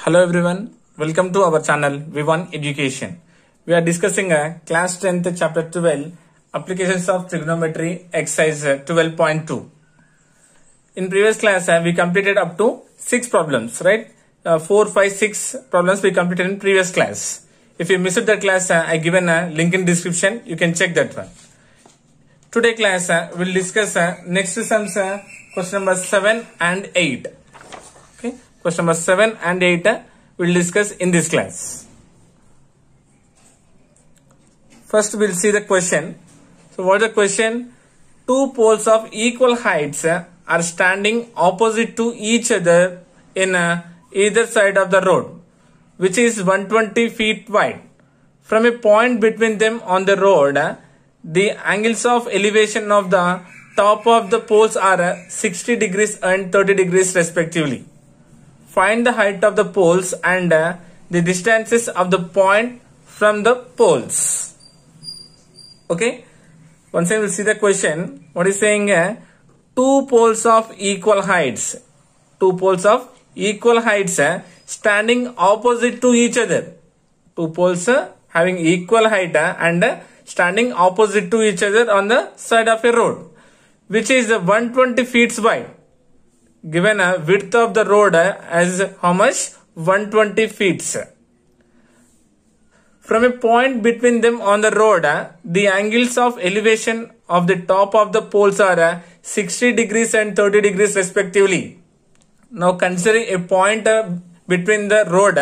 Hello everyone, welcome to our channel V1 Education. We are discussing class 10th chapter 12 applications of trigonometry exercise 12.2. In previous class we completed up to 6 problems, right? 4, 5, 6 problems we completed in previous class. If you missed that class, I given a link in description, you can check that one. Today class we'll discuss next sums question number 7 and 8. Okay, question number 7 and 8 we'll discuss in this class. First we'll see the question. So what is the question? Two poles of equal heights are standing opposite to each other in either side of the road, which is 120 feet wide. From a point between them on the road, the angles of elevation of the top of the poles are 60 degrees and 30 degrees respectively. Find the height of the poles and the distances of the point from the poles. Okay, once again we'll see the question. What is saying? Two poles of equal heights. Two poles of equal heights standing opposite to each other. Two poles having equal height and standing opposite to each other on the side of a road, which is 120 feet wide. Given a width of the road as how much? 120 feet. From a point between them on the road, the angles of elevation of the top of the poles are 60 degrees and 30 degrees respectively. Now consider a point between the road.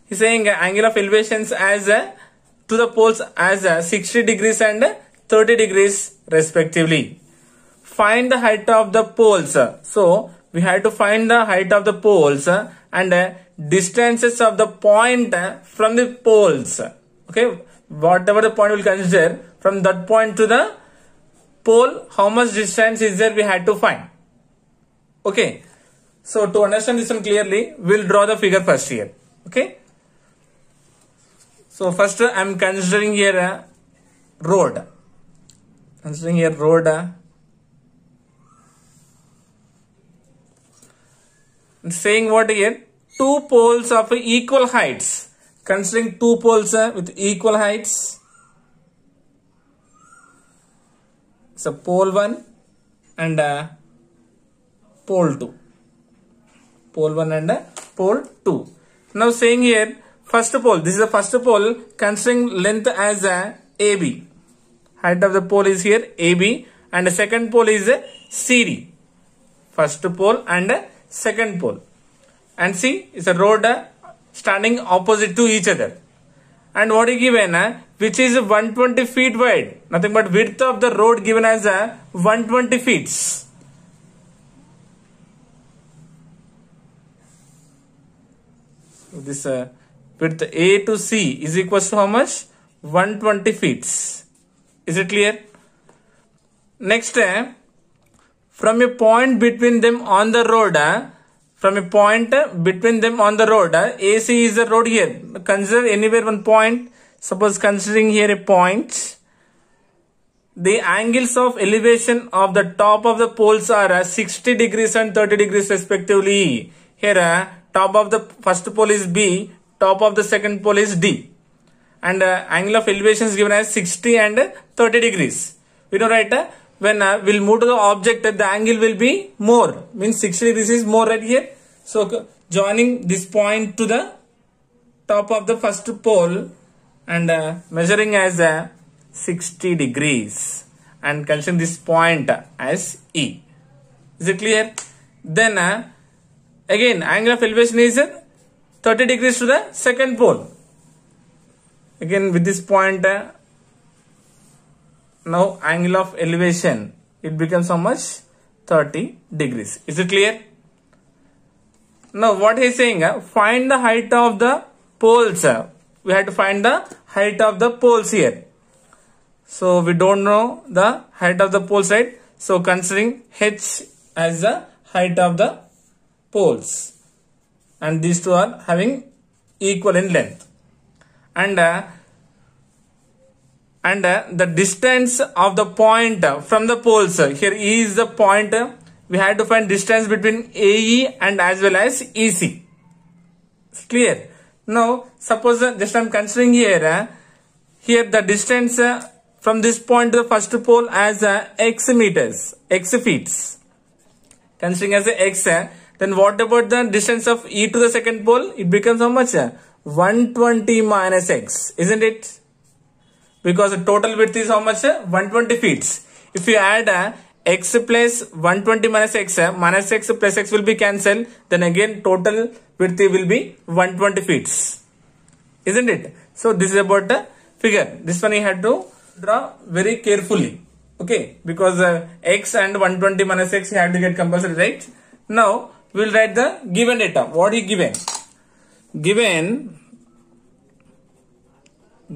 He's saying angle of elevations as to the poles as 60 degrees and 30 degrees respectively. Find the height of the poles. So we have to find the height of the poles and distances of the point from the poles. Okay, whatever the point we'll consider, from that point to the pole, how much distance is there we had to find. Okay, so to understand this one clearly, we'll draw the figure first here. Okay, so first I am considering here a road. Considering here road. Saying what here? Two poles of equal heights. Considering two poles with equal heights. So pole 1 and pole 2. Pole 1 and pole 2. Now saying here first pole. This is the first pole considering length as AB. Height of the pole is here AB and the second pole is CD. First pole and second pole, and see it's a road standing opposite to each other, and what is given which is 120 feet wide, nothing but width of the road given as 120 feet. This width A to C is equals to how much? 120 feet. Is it clear? Next, from a point between them on the road, AC is the road here. Consider anywhere one point. Suppose considering here a point, the angles of elevation of the top of the poles are 60 degrees and 30 degrees respectively. Here top of the first pole is B, top of the second pole is D, and angle of elevation is given as 60 and 30 degrees. We know, right? When we'll move to the object, the angle will be more, means 60 degrees is more right here. So joining this point to the top of the first pole and measuring as 60 degrees and considering this point as E. Is it clear? Then again angle of elevation is 30 degrees to the second pole. Again with this point, now angle of elevation, it becomes how much? 30 degrees. Is it clear? Now what he is saying, find the height of the poles. We have to find the height of the poles here. So we don't know the height of the poles, right? So considering H as the height of the poles, and these two are having equal in length, and the distance of the point from the poles, here E is the point, we had to find distance between AE and as well as EC. Clear? Now suppose just I am considering here the distance from this point to the first pole as x meters, x feet. Considering as x, then what about the distance of e to the second pole? It becomes how much? 120 minus x, isn't it? Because the total width is how much? 120 feet. If you add x plus 120 minus x plus x will be cancelled, then again total width will be 120 feet, isn't it? So this is about the figure. This one you have to draw very carefully, okay, because x and 120 minus x you have to get compulsory, right? Now we will write the given data. What is given?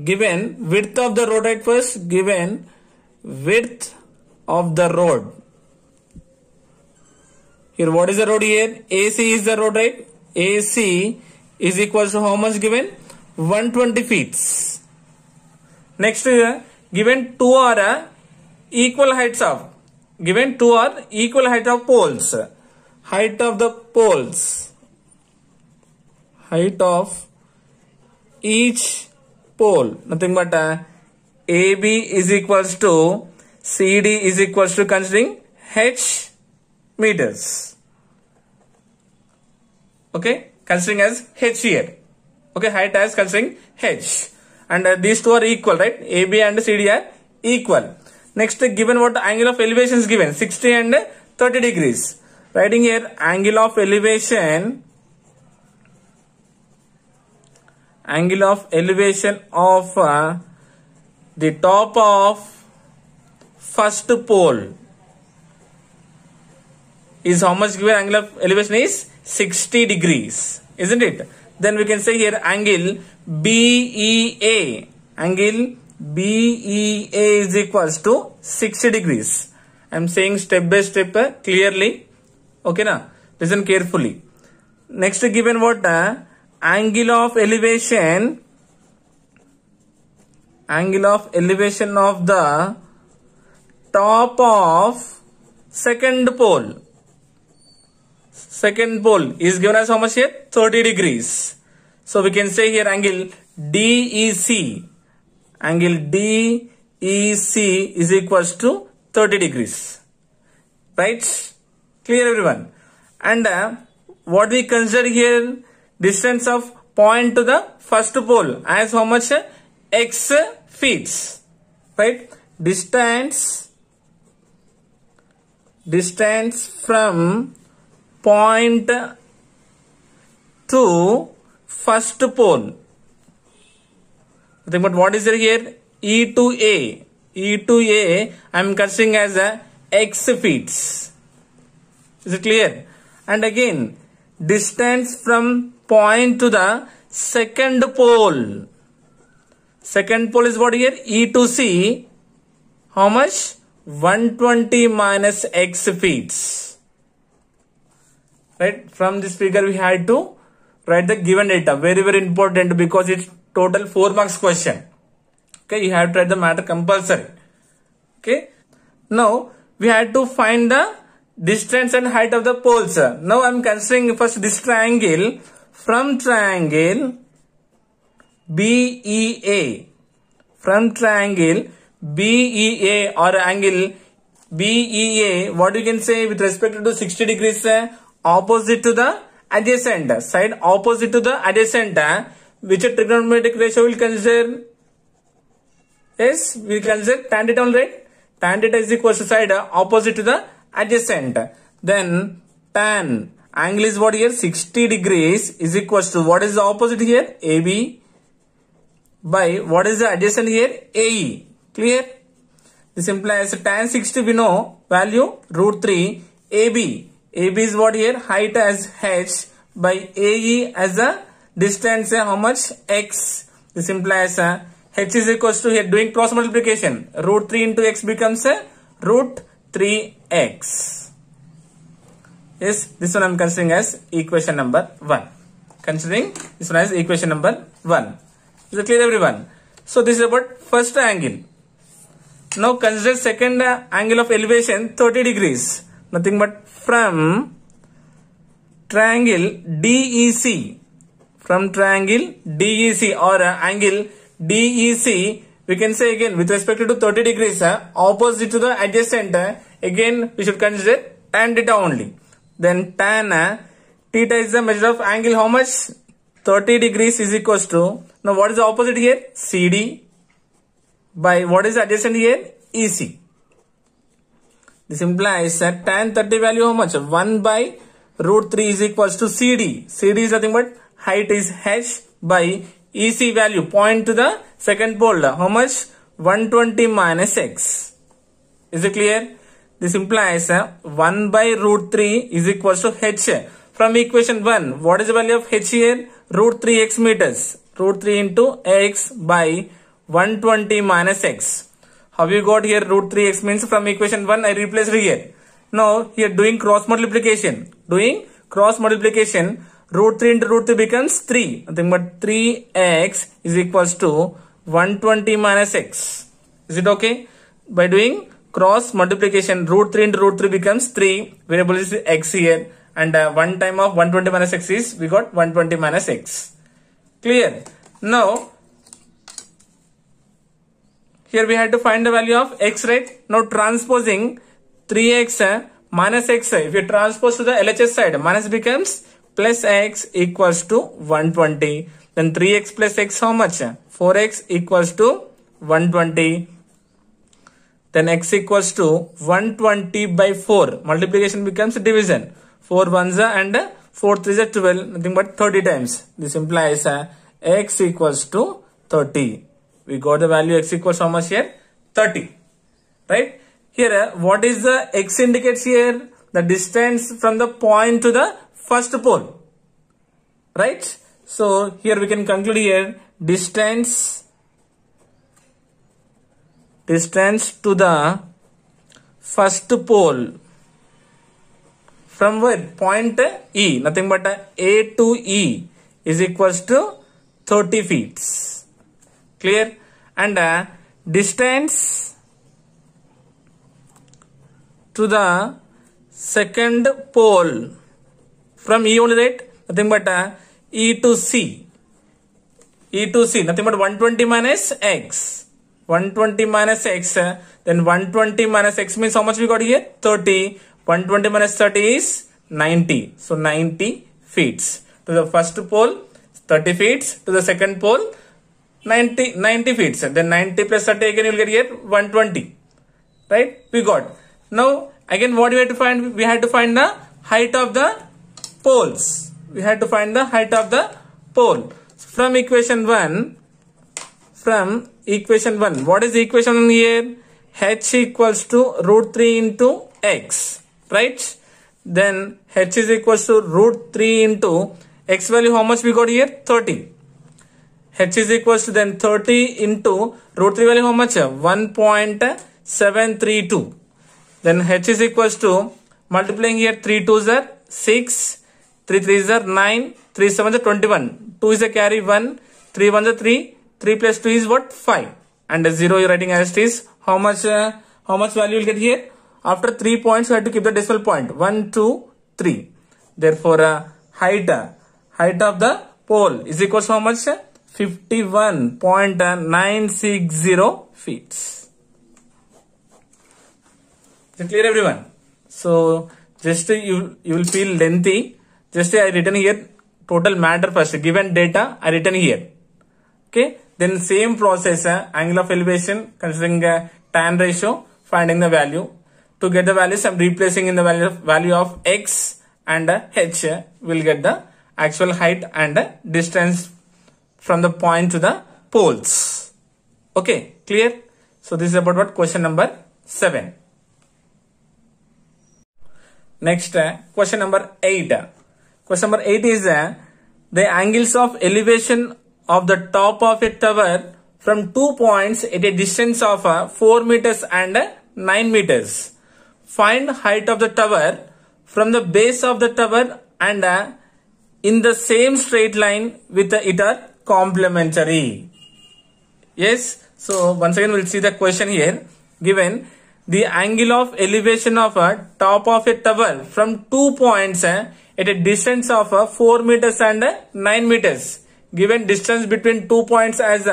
Given width of the road, right? First, given width of the road. Here, what is the road here? AC is the road, right? AC is equal to how much given? 120 feet. Next, given two are equal heights of. Given two are equal height of poles. Height of the poles. Height of each pole. Nothing but AB is equals to CD is equals to considering H meters. Okay, considering as H here. Okay, height as considering H. And these two are equal, right? AB and CD are equal. Next, given what angle of elevation is given? 60 and 30 degrees. Writing here angle of elevation. Angle of elevation of the top of first pole is how much given? Angle of elevation is 60 degrees, isn't it? Then we can say here angle BEA. Angle BEA is equals to 60 degrees. I am saying step by step clearly. Okay, na? Listen carefully. Next, given what? Angle of elevation of the top of second pole. Second pole is given as how much here? 30 degrees. So we can say here angle DEC. Angle DEC is equals to 30 degrees. Right? Clear everyone? And what we consider here? Distance of point to the first pole as how much? X feet. Right? Distance from point to first pole. But what is there here? E to A. E to A I am considering as X feet. Is it clear? And again, distance from point to the second pole. Second pole is what here? E to C. How much? 120 minus X feet. Right? From this figure we had to write the given data. Very, very important because it's total 4 marks question. Okay, you have to write the matter compulsory. Okay. Now we had to find the distance and height of the poles. Now I am considering first this triangle. From triangle BEA. From triangle BEA or angle BEA, what you can say with respect to 60 degrees opposite to the adjacent side, opposite to the adjacent, which trigonometric ratio will consider? Yes, we consider tan theta, right? Tan theta is equal to side opposite to the adjacent. Then tan angle is what here? 60 degrees is equal to what is the opposite here? AB by what is the adjacent here? AE. Clear? This implies tan 60 we know value √3 AB. AB is what here? Height as H by AE as a distance how much? X. This implies H is equals to here doing cross multiplication. √3 into X becomes √3x. Yes, this one I am considering as equation number 1. Considering this one as equation number 1. Is it clear everyone? So this is about first angle. Now consider second angle of elevation 30 degrees. Nothing but from triangle DEC from triangle DEC or angle DEC, we can say again with respect to 30 degrees opposite to the adjacent, again we should consider tan theta only. Then tan theta is the measure of angle how much? 30 degrees is equals to, now what is the opposite here? CD by what is adjacent here? EC. This implies that tan 30 value how much? 1 by root 3 is equals to CD. CD is nothing but height is h by EC value, point to the second pole. How much? 120 minus x. Is it clear? This implies 1 by root 3 is equals to h. From equation 1, what is the value of h here? Root 3x meters. Root 3 into x by 120 minus x. How you got here root 3x means from equation 1 I replaced here. Now here doing cross multiplication. Doing cross multiplication, root 3 into root 3 becomes 3. Nothing but 3x is equals to 120 minus x. Is it okay? By doing cross multiplication, root 3 into root 3 becomes 3. Variable is x here. And 1 time of 120 minus x is, we got 120 minus x. Clear? Now, here we had to find the value of x, right? Now transposing 3x minus x. If you transpose to the LHS side, minus becomes plus x equals to 120. Then 3x plus x how much? 4x equals to 120. Then x equals to 120 by 4. Multiplication becomes division. 4 ones and 4 threes are 12. Nothing but 30 times. This implies x equals to 30. We got the value x equals how much here? 30. Right? Here, what is the x indicates here? The distance from the point to the first pole. Right? So, here we can conclude here distance to the first pole. From where? Point E. Nothing but A to E is equals to 30 feet. Clear? And distance to the second pole from E only, right? Nothing but E to C. E to C. Nothing but 120 minus x. 120 minus x. Then 120 minus x means how much we got here? 30. 120 minus 30 is 90. So 90 feet. To the first pole, 30 feet. To the second pole, 90 feet. Then 90 plus 30 again you will get here 120. Right? We got. Now again what we had to find? We had to find the height of the poles. We had to find the height of the pole. From equation 1, what is the equation 1 here? H equals to root 3 into x. Right? Then h is equals to root 3 into x value how much we got here? 30. H is equals to then 30 into root 3 value how much? 1.732. Then h is equals to multiplying here 3 2s are 6, 3 3s are 9, 3 7s are 21. 2 is a carry 1, 3 1s are 3, 3 plus 2 is what? 5. And 0 you are writing as it is. How much value you will get here? After 3 points you have to keep the decimal point. 1, 2, 3. Therefore height of the pole is equals to how much? 51.960 feet. Is it clear everyone? So just you will feel lengthy. Just I written here total matter first. Given data I written here. Okay. Then same process, angle of elevation considering tan ratio, finding the value. To get the values I am replacing in the value of x and h. Will get the actual height and distance from the point to the poles. Okay, clear? So this is about what? Question number 7. Next, question number 8. Question number 8 is the angles of elevation of the top of a tower from 2 points at a distance of 4 meters and 9 meters. Find height of the tower from the base of the tower and in the same straight line with it are complementary. Yes. So once again we'll see the question here. Given the angle of elevation of a top of a tower from 2 points at at a distance of 4 meters and 9 meters. Given distance between 2 points as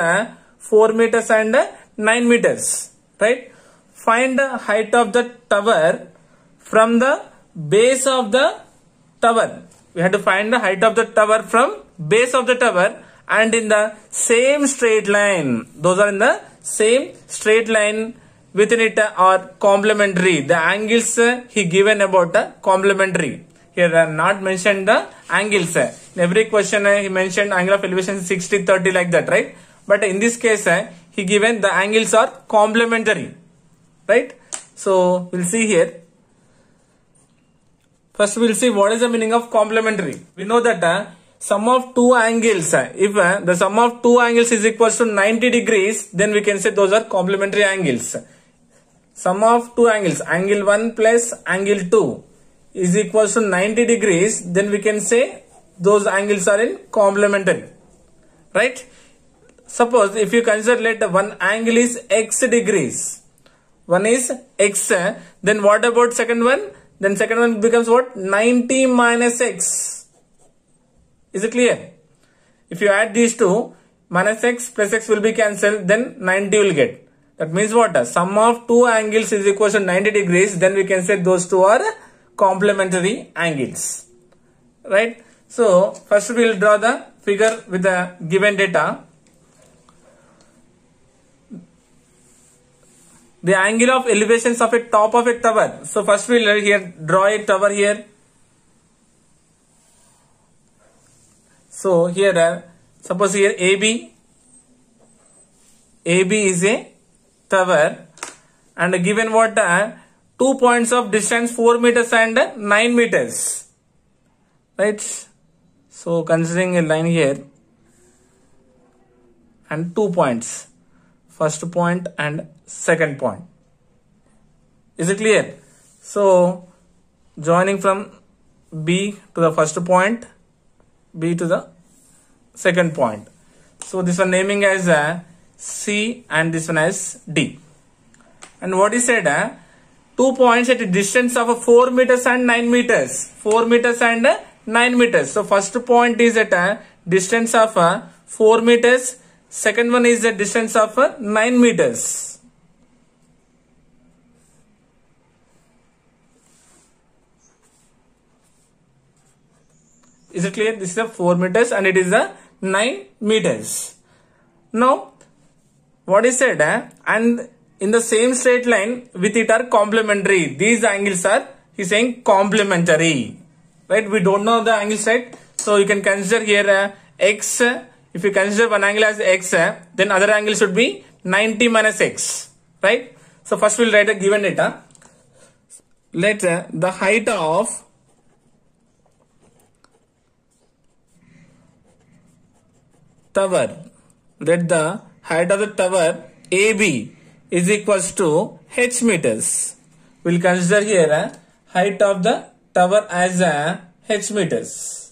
4 meters and 9 meters. Right? Find the height of the tower from the base of the tower. We have to find the height of the tower from base of the tower and in the same straight line. Those are in the same straight line within it are complementary. The angles he given about complementary. Here are not mentioned the angles. In every question he mentioned angle of elevation 60, 30 like that, right? But in this case he given the angles are complementary. Right? So we'll see here. First we'll see what is the meaning of complementary. We know that sum of two angles, if the sum of two angles is equals to 90 degrees, then we can say those are complementary angles. Sum of two angles, angle 1 plus angle 2 is equals to 90 degrees, then we can say those angles are in complementary. Right? Suppose if you consider let one angle is x degrees, one is x, then what about second one? Then second one becomes what? 90 minus x. Is it clear? If you add these two, minus x plus x will be cancelled, then 90 will get. That means what? Sum of two angles is equal to 90 degrees, then we can say those two are complementary angles. Right? So, first we will draw the figure with the given data. The angle of elevations of a top of a tower. So, first we will here draw a tower here. So, here suppose here AB is a tower and given what 2 points of distance 4 meters and 9 meters. Right? So, considering a line here and 2 points. First point and second point. Is it clear? So, joining from B to the first point, B to the second point. So, this one naming as C and this one as D. And what he said, 2 points at a distance of 4 meters and 9 meters. 4 meters and 9 meters. So, first point is at a distance of 4 meters. Second one is the distance of 9 meters. Is it clear? This is a 4 meters and it is a 9 meters. Now, what is said? And in the same straight line with it are complementary. These angles are, he is saying complementary. Right? We don't know the angles, right? So, you can consider here x. If you consider one angle as x, then other angle should be 90 minus x. Right? So, first we will write a given data. Let the height of tower, let the height of the tower AB is equals to h meters. We will consider here height of the tower as h meters.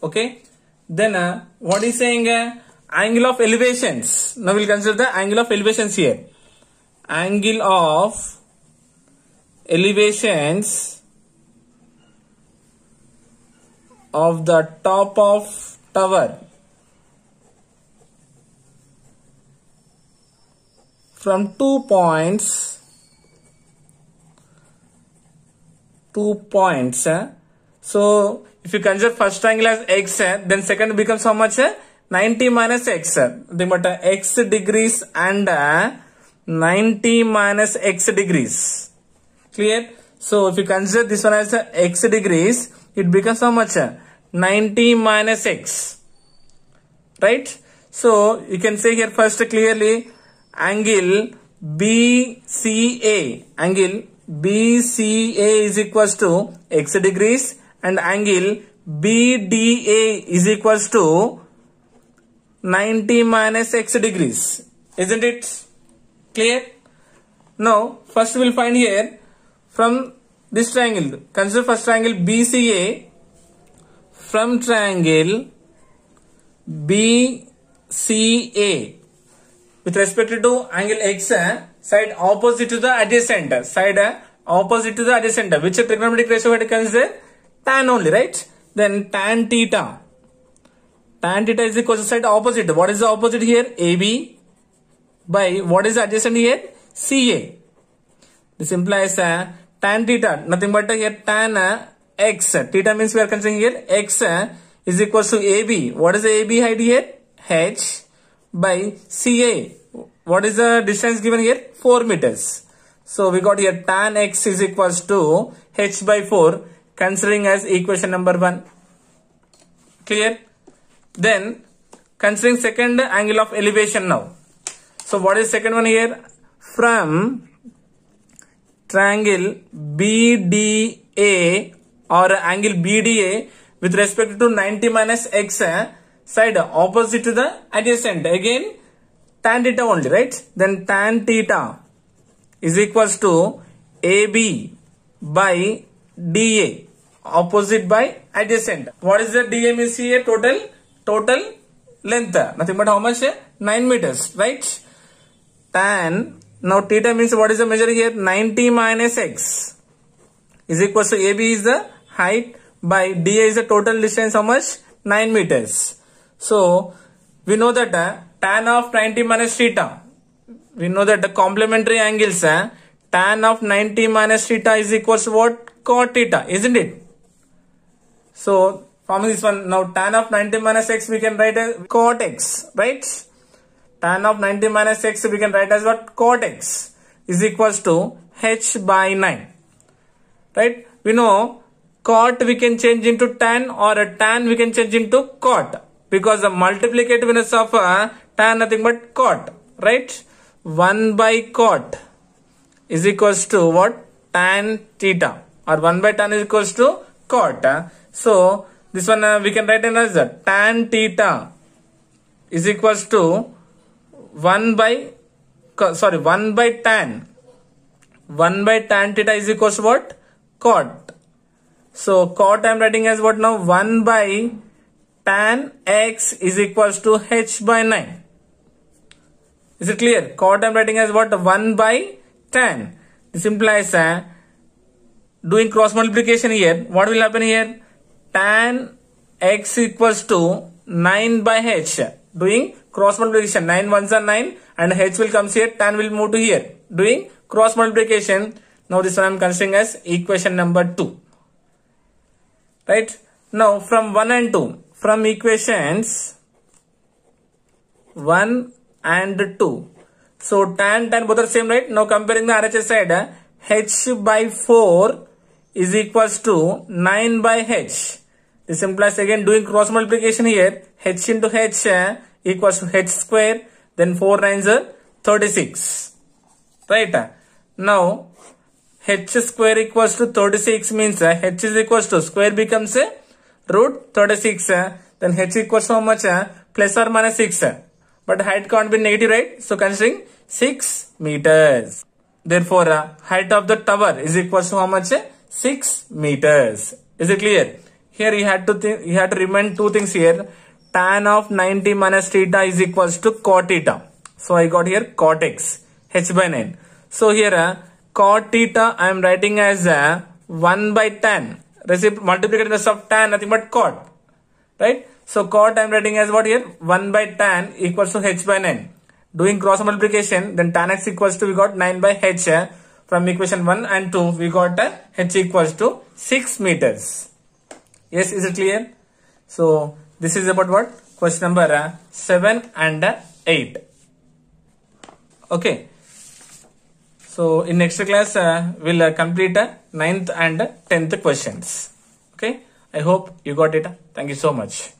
Okay. Then what is saying? Angle of elevations. Now we will consider the angle of elevations here. Angle of elevations of the top of tower from 2 points. So, if you consider first angle as x, then second becomes how much? 90 minus x. The x degrees and 90 minus x degrees. Clear? So, if you consider this one as x degrees, it becomes how much? 90 minus x. Right? So, you can say here first clearly angle BCA. Angle BCA is equals to x degrees and angle BDA is equals to 90 minus x degrees. Isn't it clear? Now, first we will find here from this triangle. Consider first triangle BCA. From triangle BCA with respect to angle x, side opposite to the adjacent, side opposite to the adjacent. Which trigonometric ratio we have to consider? Tan only, right? Then tan theta. Tan theta is equal to side opposite. What is the opposite here? AB by what is the adjacent here? CA. This implies tan theta, nothing but here tan x. Theta means we are considering here x is equal to AB. What is the AB height here? H by CA. What is the distance given here? 4 meters. So we got here tan x is equals to h by 4, considering as equation number 1. Clear? Then considering second angle of elevation now. So what is second one here? From triangle BDA or angle BDA with respect to 90 minus x side opposite to the adjacent. Again tan theta only, right? Then tan theta is equals to AB by DA, opposite by adjacent. What is the DA means here? Total length. Nothing but how much? 9 meters, right? Tan, now theta means what is the measure here? 90 minus x is equals to AB is the height by DA is the total distance, how much? 9 meters. So we know that tan of 90 minus theta, we know that the complementary angles tan of 90 minus theta is equals to what? Cot theta, isn't it? So from this one, now tan of 90 minus x we can write as cot x, right? Tan of 90 minus x we can write as what? Cot x is equals to h by 9, right? We know cot we can change into tan, or a tan we can change into cot, because the multiplicativeness of tan nothing but cot, right? 1 by cot is equals to what? Tan theta, or 1 by tan is equals to cot. So this one we can write as tan theta is equals to 1 by tan. 1 by tan theta is equals to what? Cot. So cot I am writing as what now? 1 by tan x is equals to h by 9. Is it clear? Cot I am writing as what? 1 by tan. This implies doing cross multiplication here. What will happen here? Tan x equals to 9 by h. Doing cross multiplication, 9 ones are 9 and h will come here, tan will move to here. Doing cross multiplication. Now this one I am considering as equation number 2. Right? Now from 1 and 2, from equations 1 and 2. So tan both are same, right? Now comparing the RHS side, h by 4 is equals to 9 by h. This implies again doing cross multiplication here, h into h equals to h square, then 4 9s are 36. Right? Now h square equals to 36 means h is equals to square becomes root 36. Then h equals to how much? Plus or minus 6. But height can't be negative, right? So considering 6 meters. Therefore height of the tower is equals to how much? 6 meters. Is it clear? Here you had to remind two things here. Tan of 90 minus theta is equals to cot theta. So I got here cot x, h by 9. So here cot theta I am writing as 1 by tan. Multiplication of tan nothing but cot. Right? So cot I am writing as what here? 1 by tan equals to h by 9. Doing cross multiplication, then tan x equals to we got 9 by h. From equation 1 and 2 we got h equals to 6 meters. Yes, is it clear? So this is about what? Question number 7 and 8. Okay. So in next class we'll complete 9th and 10th questions. Okay. I hope you got it. Thank you so much.